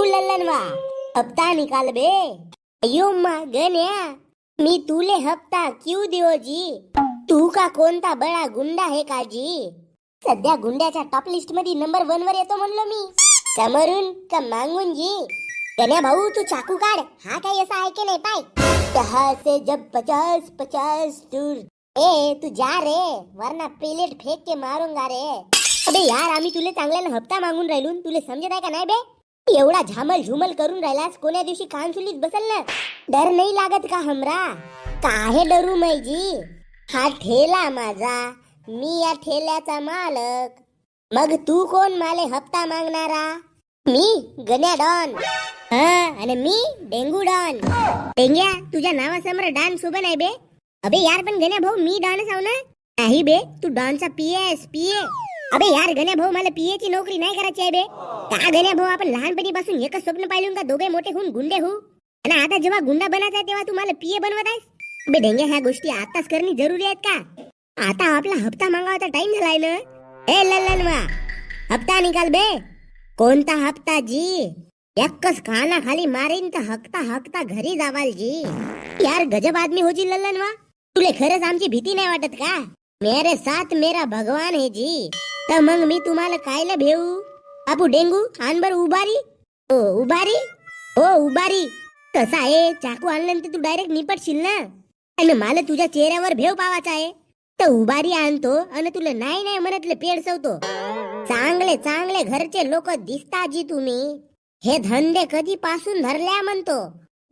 लल्लनवा हप्ता निकाल बे. अयो मा गण्या, मी तुले हप्ता क्यों देऊ जी? तू का कोणता बडा गुंडा है का जी? सध्या गुंड्याच्या टॉप लिस्ट मध्ये नंबर 1 वर येतो म्हणलो मी. समोरून का मागून जी? गण्या भाऊ तू चाकू काढ. हा काय असा आहे की नाही पाय. कहा से जब 50-50 दूर. ए तू जा रे, वरना प्लेट फेक के मारूंगा रे. अबे यार आम्ही तुले चांगल्यानं हप्ता मागून राहिलो, तुले समजत आहे का नाही बे? एवढा झामल झुमल करून राहिलास, कोण्या दिवशी कानसुलीत बसल ना. डर नाही लागत का हमरा? काहे डरू मै जी? हा ठेला माझा, मी या ठेल्याचा मालक. मग तू कोण माले हप्ता मागणारा? मी गण्या डॉन. हा आणि मी डेंगू डॉन. डेंग्या तुझ्या नावासमोर डान्स उभं नाही बे. अबे यार पण गण्या भाऊ मी डॉनच आहो ना. नाही बे तू डॉनचा पीए. अबे यार गण्या भाऊ मला पीए ची नोकरी नाही करायची आहे बे. का गण्या भाऊ आपण लहानपणीपासून एकच स्वप्न पाहिलं का दोघे मोठे होऊन गुंडे होऊ. आणि आता जेव्हा गुंडा बनायचा तेव्हा तू मला पीए बनवत आहेस. बे डेंग्या ह्या गोष्टी आताच करणे जरुरी आहेत का? आता आपला हप्ता मागावाचा टाइम झालाय ना. ए लल्लनवा हप्ता निकाल बे. कोणता हप्ता जी? एकच काना खाली मारीन तर हकता हकता घरी जावाल जी. यार गजब आदमी हो जी लल्लनवा. तुले खरंच आमची भीती नाही वाटत का? मेरे साथ मेरा भगवान है जी. तर मग मी तुम्हाला कायला भेऊ? आपू डेंगू आण बर उभारी. ओ उभारी. ओ उभारी कसा आहे? चाकू आणल्यानंतर तू डायरेक्ट निपटशील ना. आणि मला तुझ्या चेहऱ्यावर भेव पावाचा आहे तर उभारी आणतो आणि तुला नाही नाही म्हणतले पेड सवतो. चांगले चांगले घरचे लोक दिसता जी तुम्ही. हे धंदे कधीपासून धरल्या म्हणतो.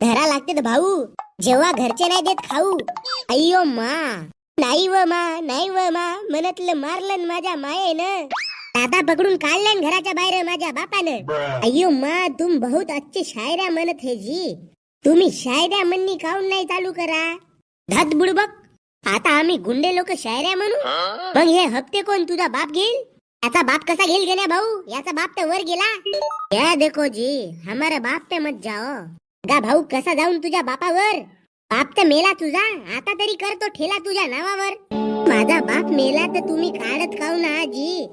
धरा लागते भाऊ, जेव्हा घरचे नाही देत खाऊ. अय्यो मा नाही व मा म्हणतलं मारलं माझ्या मायेनं. दादा पकडून काढलं घराच्या बाहेर माझ्या बापानं. अय्यो मा तुम बहुत अच्छी शायऱ्या म्हणत हे जी. तुम्ही शायऱ्या म्हणणी काऊन नाही चालू करा? धत बुडबक. आता आम्ही गुंडे लोक शायऱ्या म्हणू? मग हे हप्ते कोण तुझा बाप घेईल? याचा बाप कसा घेईल गण्या भाऊ? याचा बाप तर वर गेला. या देखो जी हमारा बाप पे मत जाओ. गा भाऊ कसा जाऊन तुझ्या बापावर? बाप तर मेला तुझा. आता तरी कर तो ठेला तुझ्या नावावर. माझा बाप मेला तर तुम्ही काढत खाऊ ना जी.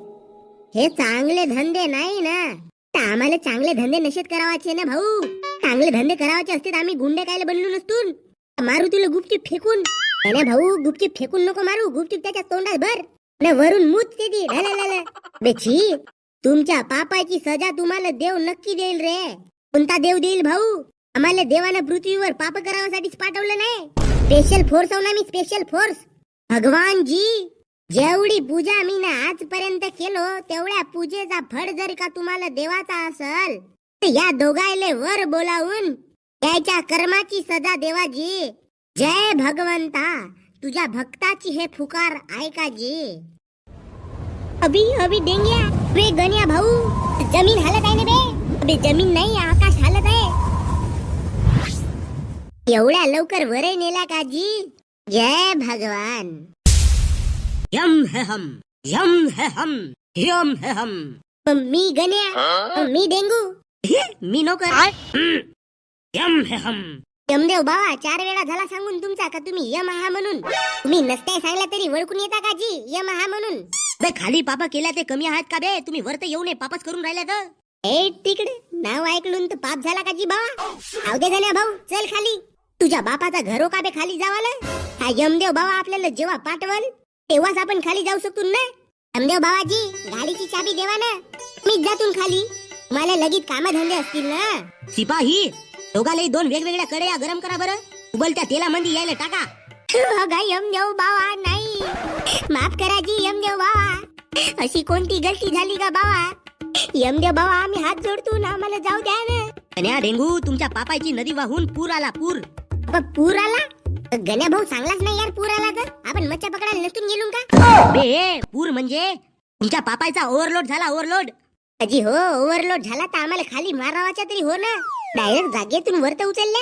हे चांगले धंदे नाही ना. तर आम्हाला चांगले धंदे नशेत करावाचे ना भाऊ. चांगले धंदे करावाचे असते तर आम्ही गुंडे कायला बनलो नसतो. मारू तुला गुपचूप फेकून. अरे भाऊ गुपचूप फेकून नको मारू. गुपचूप त्याच्या तोंडात भर न वरून मूत ते दी ढललल. बेची तुमच्या पापाची सजा तुम्हाला देव नक्की देईल रे. कोणता देव देईल भाऊ? आम्हाला देवानं पृथ्वीवर पाप करावासाठीच पाठवलं नाही. स्पेशल फोर्स हो ना मी. Special force. भगवान जी जेवढी पूजा मी ना आजपर्यंत केलो तेवढ्या पूजेचा फळ जर का तुम्हाला देवाचा असल तर या दोघायले वर बोलावून त्याच्या कर्माची सजा देवाजी. जय भगवंता तुझ्या भक्ताची हे फुकार ऐका जी. अभी डेंग्या बे गण्या भाऊ जमीन हालत आहे ना बे. अबे जमीन नाही आकाश हालत आहे. एवढ्या लवकर वरे नेला का जी? जय भगवान. यम है हम, यम है हम, यम है हम. मी गण्या, मी डेंगू. मी नोकर. यम है हम. यमदेव बाबा 4 वेळा झाला सांगून तुमचा का तुम्ही यम आहा म्हणून. तुम्ही नसताय सांगला तरी ओळखून येता का जी यम आहा म्हणून? बे खाली पापा केल्या ते कमी आहेत का बे? तुम्ही वरत येऊ नये पापच करून राहिल्या तर. ए तिकडे नाव ऐकलून तर पाप झाला का जी बाबा? आव दे गण्या भाऊ चल खाली. तुझ्या बापाचा घरो का बे खाली जावाला? हा यमदेव बाबा आपल्याला जेव्हा पाठवल तेव्हाच आपण खाली जाऊ शकतो ना. यमदेव बाबाजी गाडीची चाबी देवा ना. मीच जातून खाली. मला लगेच कामधंदे असतील ना. सिपाही दोघाले 2 वेगवेगळ्या कड्या गरम करा बरं. उबलत्या तेलामध्ये यायला टाका. अगं यमदेव बाबा नाही. माफ करा जी यमदेव बाबा. अशी कोणती गलती झाली का बाबा? यमदेव बाबा आम्ही हात जोडतो ना. आम्हाला जाऊ द्या ना. गण्या डेंगू तुमच्या पापाची नदी वाहून पूर आला. पूर. पूर आला? गण्या भाऊ सांगलाच नाही यार पूर आला तर. आपण मच्छा पकडायला नसतून गेलो का? बे पूर म्हणजे तुमच्या पापाचा ओव्हरलोड झाला. ओव्हरलोड. अजी हो ओव्हरलोड झाला तर आम्हाला खाली मारावाच्या तरी हो ना. डायरेक्ट जागेतून वरत उचलल्या.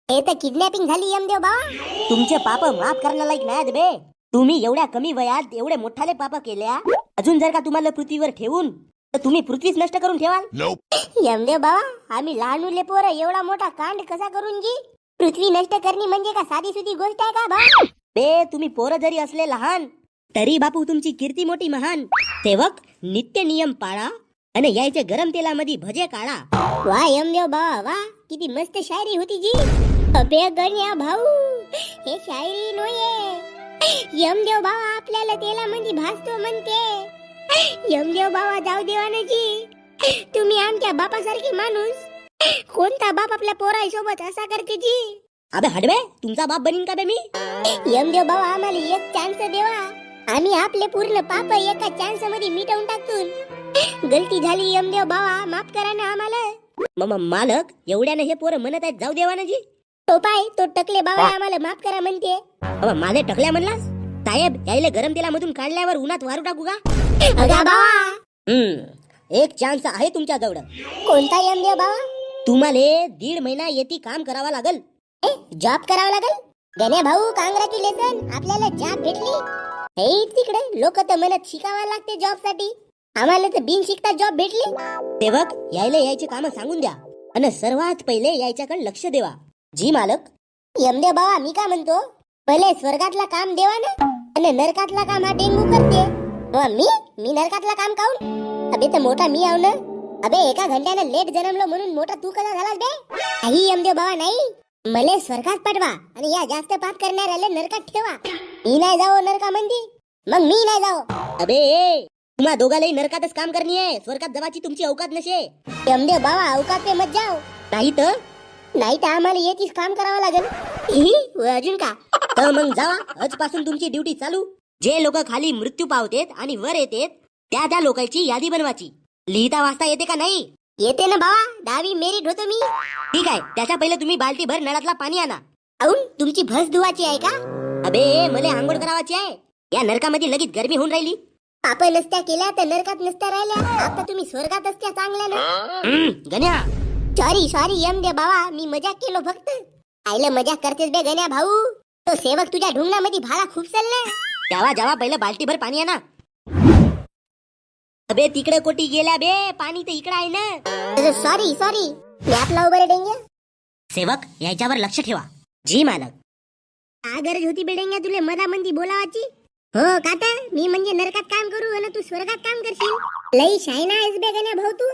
हे तर किडनॅपिंग झाली यमदेव बाबा. तुमचे पाप माफ करण्यालायक नाहीत बे. तुम्ही एवढ्या कमी वयात एवढे मोठाले पाप केल्या. अजून जर का तुम्हाला पृथ्वीवर ठेवून तर तुम्ही पृथ्वीच नष्ट करून ठेवाल. यमदेव बाबा आम्ही लहान मुले पोरं एवढा मोठा कांड कसा करून जी? पृथ्वी नष्ट करणे म्हणजे का साधी सुधी गोष्ट आहे का बा? बे तुम्ही पोरं जरी असले लहान तरी बापू तुमची कीर्ती मोठी महान. सेवक नित्य नियम पाळा. आणि यायचे गरम तेलामध्ये भजे काढा. वा यमदेव बाबा वा, किती मस्त शायरी होती जी. अबे गण्या भाऊ, हे शायरी नोये. यमदेव बाबा आपल्याला तेलामध्ये भासतो म्हणते. यमदेव बाबा जाऊ देवाना जी, तुम्ही आमच्या बापासारखे माणूस. कोणता बाप आपल्या पोरासोबत असा करते जी. अबे हडवे, तुमचा बाप बनीन का बे मी? यमदेव बाबा आम्हाला एक चान्स देवा. आम्ही आपले पूर्ण पाप एका चान्स मध्ये मिटवून टाकतून. गलती झाली यमदेव बाबा, माफ करा ना आम्हाला. मालक, एवढ्याने हे पोरं म्हणत आहेत जाऊ देवा ना जी. तो पाय, तो टकले बाबा आम्हाला माफ करा म्हणते. माझे टकल्या म्हणलास? साहेब, यायला गरम तेलामधून काढल्यावर उन्हात वारू टाकू का? अगा बाबा, एक चान्स आहे तुमच्या जवळ. कोणता यमदेव बाबा? तुम्हाला 1.5 महिना येती काम करावा लागल. जॉब करावा लागल? गण्या भाऊ काँग्रॅच्युलेशन, आपल्याला जॉब भेटली. हे तिकडे लोक तर म्हणत शिकावा लागते जॉब साठी, आम्हाला तर बिन शिकता जॉब भेटली. सेवक, यायला यायचे काम सांगून द्या आणि सर्वात पहिले यायच्याकडे लक्ष देवा. जी मालक. यमदेव बाबा, मी का म्हणतो, पहिले स्वर्गातला काम देवा ना, आणि नरकातला काम हा डेंगू करते. मी नरकातला काम काऊन? अबे तर मोठा मी आव ना. अबे एका घंट्यानं लेट जन्मलो म्हणून मोठा तू कसा झालास बे? काही यमदेव बाबा नाही, मले स्वर्गात पाठवा आणि या जास्त पाप करणाऱ्याला नरकात ठेवा. मी नाही जावो नरकामध्ये, मग मी नाही जावो. अबे तुम्हा दोघालाही नरकातच काम करणी आहे, स्वर्गात जवाची तुमची अवकात नशे. यमदेव बाबा अवकात पे मत जाओ. नाही तर आम्हाला येतीच काम करावं लागेल. अजून का? तर मग जावा, आजपासून तुमची ड्युटी चालू. जे लोक खाली मृत्यू पावतेत आणि वर येतेत त्या लोकांची यादी बनवायची. लिहिता वाचता येते का नाही? येते ना बाबा, 10वी मेरिट होतो मी. ठीक आहे, त्याच्या पहिले तुम्ही बाल्टीभर नळातला पाणी आणा. अऊन तुमची भस धुवाची आहे का? अबे मला आंघोळ करावाची आहे. या नरकामध्ये लगेच गरमी होऊन राहिली. पाप नसत्या केल्या तर नरकात नसत्या राहिल्या. आता तुम्ही स्वर्गात असत्या चांगल्या ना. गण्या, सॉरी यमदेव बाबा, मी मजाक केलो फक्त. आईला मजाक करतेस बे गण्या भाऊ. तो सेवक तुझ्या ढुंगणामध्ये भाला खूप चालला. जावा पहिलं बाल्टीभर पाणी आणा. अबे तिकडे कोटी गेल्या बे, पाणी तर इकडे आहे ना. सॉरी मी आपला उभं डेंग्या. सेवक, याच्यावर लक्ष ठेवा. जी मालक. का गरज होती बेडेंग्या तुले मधामंदी बोलावाची? हो काता, मी म्हणजे नरकात काम करू आणि तू स्वर्गात काम करशील. लई शायना आहेस बे गण्या भाऊ तू.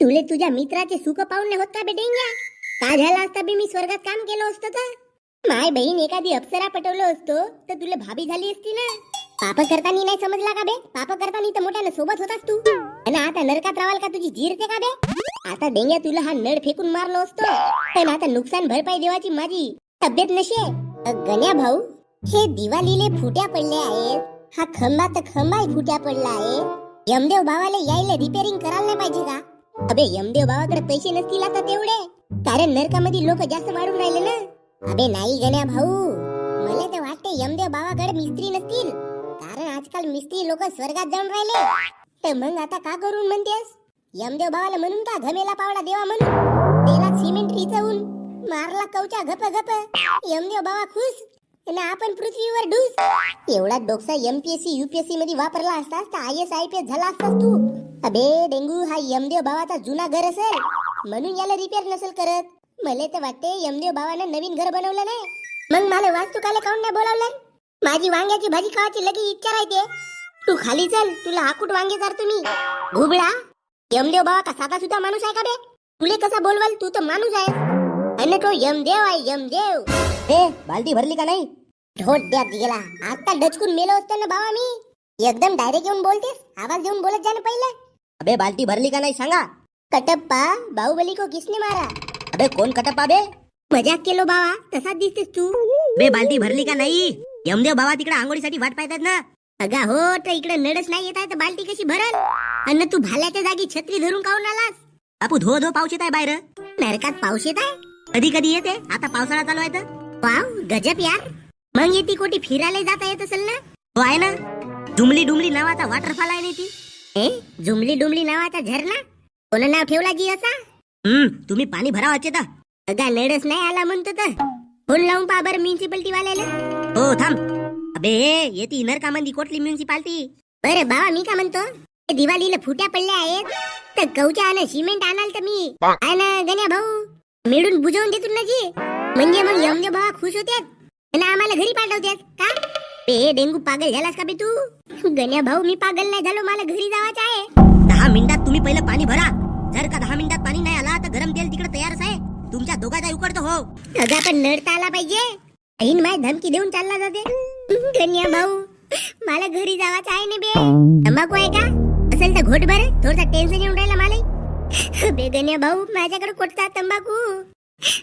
तुले तुझ्या मित्राचे सुख पाहून नाही होत का बेडेंग्या? का झाला असता बी मी स्वर्गात काम केलं असतं तर? माय बहीण एखादी अप्सरा पटवलं असतो तर तुला भाभी झाली असती ना. पाप करताना नाही समजला का बे? पाप करताना तर मोठ्यानं सोबत होतास तू, आणि आता नरकात रावाल का तुझी जिरते का बे? आता डेंग्या तुला हा नळ फेकून मारलो असतो, पण आता नुकसान भरपाई देवाची माझी तब्येत नशे. गण्या भाऊ, हे दिवाळीले फुट्या पडल्या आहेत, हा खंबा तर खंबाही फुट्या पडला आहे. यमदेव भावाला यायला रिपेअरिंग करायला नाही पाहिजे का? अबे यमदेव भावाकडे पैसे नसतील आता तेवढे, कारण नरकामध्ये लोक जास्त वाढून राहिले ना. अबे नाही गण्या भाऊ, मला तर वाटते यमदेव भावाकडे मिस्त्री नसतील, कारण आजकाल मिस्त्री लोक स्वर्गात जाऊन राहिले. तर मग आता का करून म्हणतेस? यमदेव भावाला म्हणून का घमेला पावडा देवा म्हणून तेला सिमेंट रिचवून मारला कवचा गप गप. यमदेव बाबा खुश आणि आपण पृथ्वीवर ढूस. एवढा डोकसा एमपीएससी यूपीएससी मध्ये वापरला असतास तर IAS IPS झाला असतास तू. अबे डेंगू, हा यमदेव बाबाचा जुना घर असेल म्हणून याला रिपेअर नसेल करत. मला तर वाटते यमदेव बाबानं नवीन घर बनवलं नाही, मग मला वास्तुकाला काऊन नाही बोलावलं? माझी वांग्याची भाजी खावायची लगी इच्छा राहते. तू खाली चल, तुला हाकूट वांगे चारतो मी. घुबळा, यमदेव बाबा का साधा सुद्धा माणूस आहे का बे? तुले कसा बोलवाल? तू तर माणूस आहे आणि तो यमदेव आहे, यमदेव. बाल्टी भरली का नाही? ढोट द्या गेला, आता डचकून मेलो असतो ना बाबा मी. एकदम डायरेक्ट येऊन बोलतेस, आवाज देऊन बोलत जा ना पहिलं. अबे बाल्टी भरली का नाही सांगा. कटप्पा, बाहुबली को किसने मारा? अबे कोण कटप्पा बे? मजाक केलो बाबा, तसाच दिसतेस तू. बे बाल्टी भरली का नाही? यमदेव बाबा तिकडे आंघोळीसाठी वाट पाहतात ना. अगा हो, तर इकडे नडच नाही येत आहे तर बाल्टी कशी भरल? अन्न तू भाल्याच्या जागी छत्री धरून काऊन आलास? आपू धो पाऊस येत आहे बाहेर. नरकात पाऊस येत आहे? कधी कधी येते, आता पावसाळा चालू आहे तर. वाव, गजब यार. मग येती कोटी फिरायला जाता येत असेल ना? हो आहे ना, जुमली डुमली नावाचा वॉटरफॉल आहे ना ती. जुमली डुमली नावाचा झरणा? कोण नाव ठेवला जी असा? तुम्ही पाणी भरावाचे तर. अगा नडच नाही आला म्हणतो तर फोन लावून पहा बरं म्युन्सिपाल्टी वाल्याला. हो थांब. अबे येती नरकामंदी कोटली म्युन्सिपाल्टी. बरं बाबा, मी का म्हणतो, दिवाळीला फुट्या पडल्या आहेत तर कवचा आणि सिमेंट आणाल तर मी आहे ना गण्या भाऊ, मिळून बुजवून देतो ना जी. म्हणजे मग यमदेव बाबा खुश होत्यात आणि आम्हाला घरी पाठवत्यात का? बे डेंगू, पागल झालास का बे तू? गण्या भाऊ, मी पागल नाही झालो, मला घरी जावाचं आहे. 10 मिनिटात तुम्ही पहिलं पाणी भरा. जर का 10 मिनिटात पाणी नाही आला तर गरम तेल तिकडे तयारच आहे. तुमच्या दोघांचा उकडतो हो. अगं पण नडता आला पाहिजे. ऐन माय धमकी देऊन चालला जाते. गण्या भाऊ मला घरी जावाचं आहे ना बे. तंबाखू आहे का? असेल तर घोट बरं. थोडसा टेन्शन येऊन राहिला मला. बे गण्या भाऊ माझ्याकडे कोणता तंबाखू?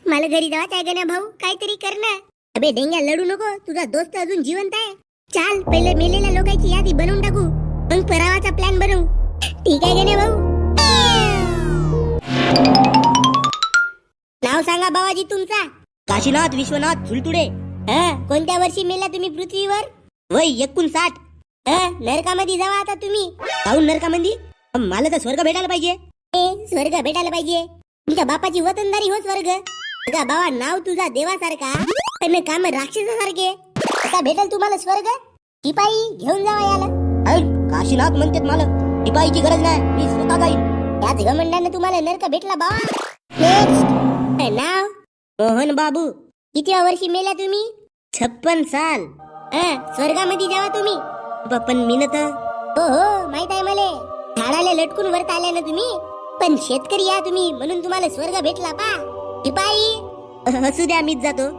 मला घरी जावाचं आहे गण्या भाऊ. काहीतरी कर ना. अबे डेंग्या लढू नको. तुझा दोस्त अजून जिवंत आहे. चाल पहिले मेलेल्या लोकांची यादी बनवून टाकू. मग परावाचा प्लॅन बनवू. ठीक आहे गण्या भाऊ. नाव सांगा बाबाजी तुमचा. काशीनाथ विश्वनाथ झुलतुडे. कोणत्या वर्षी मेला तुम्ही पृथ्वीवर? वय 59. नरकामध्ये जावा आता तुम्ही. काहून नरकामंदी? मला तर स्वर्ग भेटायला पाहिजे. स्वर्ग भेटायला पाहिजे. तुमच्या बापाची वतनदारी हो स्वर्ग. अगं बाबा नाव तुझा देवासारखा पण काम राक्षसासारखे. कसा भेटेल तुम्हाला स्वर्ग? शिपाई घेऊन जावा याला. काशीनाथ म्हणतात मला शिपाईची गरज नाही, मी स्वतः जाईन. त्याच घमंडानं तुम्हाला नरक भेटला बाबा. नेक्स्ट नाव मोहन बाबू. कितव्या वर्षी मेला तुम्ही? 56 साल. स्वर्गामध्ये जावा तुम्ही. पण मी न तर हो माहित आहे मले. झाडाला लटकून वरत आल्या ना तुम्ही. पण शेतकरी या तुम्ही म्हणून तुम्हाला स्वर्ग भेटला पा. शिपाई असू द्या मीच जातो.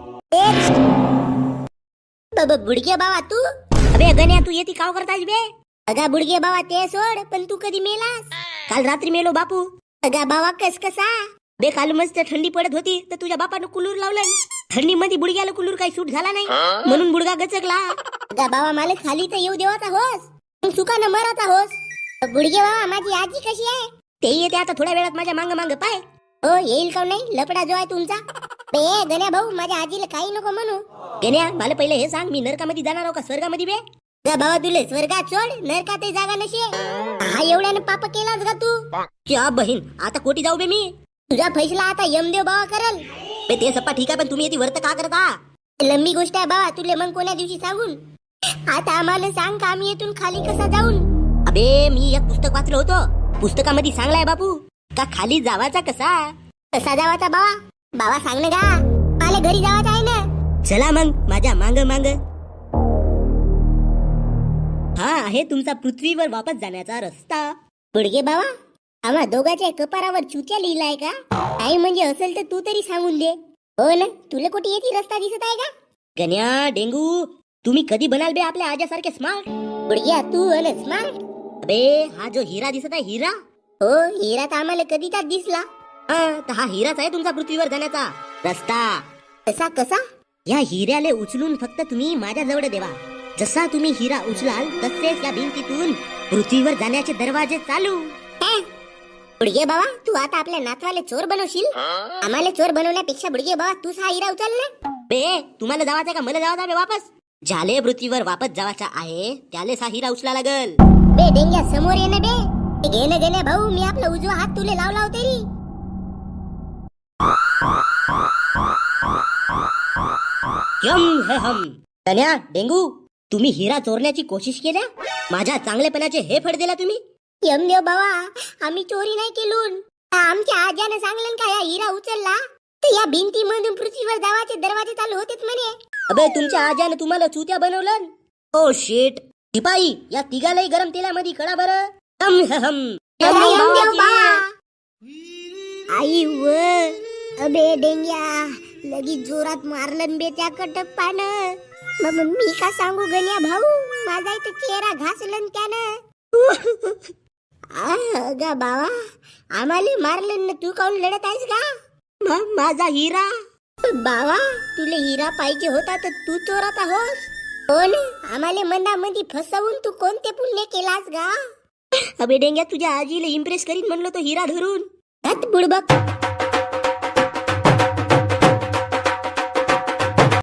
बुडके बाबा तू. अबे गण्या तू येती काव करतास बे? अगा बुडके बाबा ते सोड. पण तू कधी मेलास? काल रात्री मेलो बापू. अगा बाबा कसा? बे काल मस्त थंडी पडत होती तर तुझ्या बापानं कुलूर लावलं. थंडी मध्ये बुडग्याला कुलूर काही सूट झाला नाही म्हणून बुडगा गचकला. अगा बाबा मला खाली तर येऊ देवाचा होस. मग सुखानं मराचा होस. बुडके बाबा माझी आजी कशी आहे? ते येते आता थोड्या वेळात माझ्या मांग मांग पाय. हो येईल का नाही? लपडा जो आहे तुमचा. बे गण्या भाऊ माझ्या आजीला काही नको म्हणू. गण्या मला पहिले हे सांग, मी नरकामध्ये जाणार आहो का स्वर्गामध्ये बे? बाबा तुले स्वर्गात सोड. नरकात जागा नशे. हा एवढ्यानं पाप केलास का तू? क्या बहीण आता कोटी जाऊ बे मी? तुझा फैसला आता यमदेव बाबा करल. बे ते सप्पा ठीक आहे पण तुम्ही येते वर्त का करता? लंबी गोष्ट आहे बाबा. तुले मग कोण्या दिवशी सांगून. आता आम्हाला सांग का आम्ही येथून खाली कसा जाऊन. अबे मी एक पुस्तक वाचलं होतं. पुस्तकामध्ये सांगलाय बापू का खाली जावाचा कसा. कसा जावाचा बाबा? बाबा सांग ना गा. मला घरी जावाचं आहे ना. चला मग माझ्या मांग मांग. हा आहे तुमचा पृथ्वीवर वापस जाण्याचा रस्ता. बुडगे बाबा आम्हा दोघांच्या कपारावर चुत्या लिहिलाय का? आई म्हणजे असेल तर तू तरी सांगून दे. हो ना तुला कुठे येते रस्ता दिसत आहे का? गण्या डेंगू तुम्ही कधी बनाल बे आपल्या आज्यासारखे स्मार्ट? बुडग्या तू अन स्मार्ट. अबे हा जो हिरा दिसत आहे हिरा. हो हिरा तर आम्हाला कधीचाच दिसला. तर हा हिराच आहे तुमचा पृथ्वीवर जाण्याचा रस्ता. कसा कसा? या हिऱ्याले उचलून फक्त तुम्ही माझ्या जवळ देवा. जसा तुम्ही हिरा उचलाल तसेच या भिंतीतून पृथ्वीवर जाण्याचे दरवाजे चालू. बुडगे बाबा तू आता आपल्या नातवाले चोर बनवशील. आम्हाला चोर बनवण्यापेक्षा बुडगे बाबा तूच हा हिरा उचल ना. बे तुम्हाला जावाचा का मला जावाचा बे वापस? ज्याले पृथ्वीवर वापस जावाचा आहे त्याले हा हिरा उचला लागल. बे डेंग्या समोर ये ना बे. घे ना भाऊ मी आपला उजवा हात तुले लावला होते री. हम गण्या डेंगू तुम्ही हिरा चोरण्याची कोशिश केल्या. माझ्या चांगलेपणाचे हे फळ दिला तुम्ही. यमदेव बाबा आम्ही चोरी नाही केलून. आमच्या आज्याने सांगलं का या हिरा उचलला तर या भिंतीमधून पृथ्वीवर जावाचे दरवाजे चालू होतेच म्हणे. अबे तुमच्या आज्याने तुम्हाला चुत्या बनवलं. ओ शेट शिपाई या तिघालाही गरम तेलामध्ये कडा बरं. आई व अबे डेंग्या लगेच जोरात मारलं बे त्या कटप्पानं. मग मी का सांगू गण्या भाऊ माझा इथं चेहरा घासलन त्यानं. अगं बाबा आम्हाला मारलं ना तू काऊन लढत आहेस का? माझा हिरा. बाबा तुले हिरा पाहिजे होता तर तू चोरात आहोस. हो ना आम्हाला मनामध्ये फसवून तू कोणते पुण्य केलास गा? अबे डेंग्या तुझ्या आजीला इम्प्रेस करीन म्हणलो तो हिरा धरून. बुडबक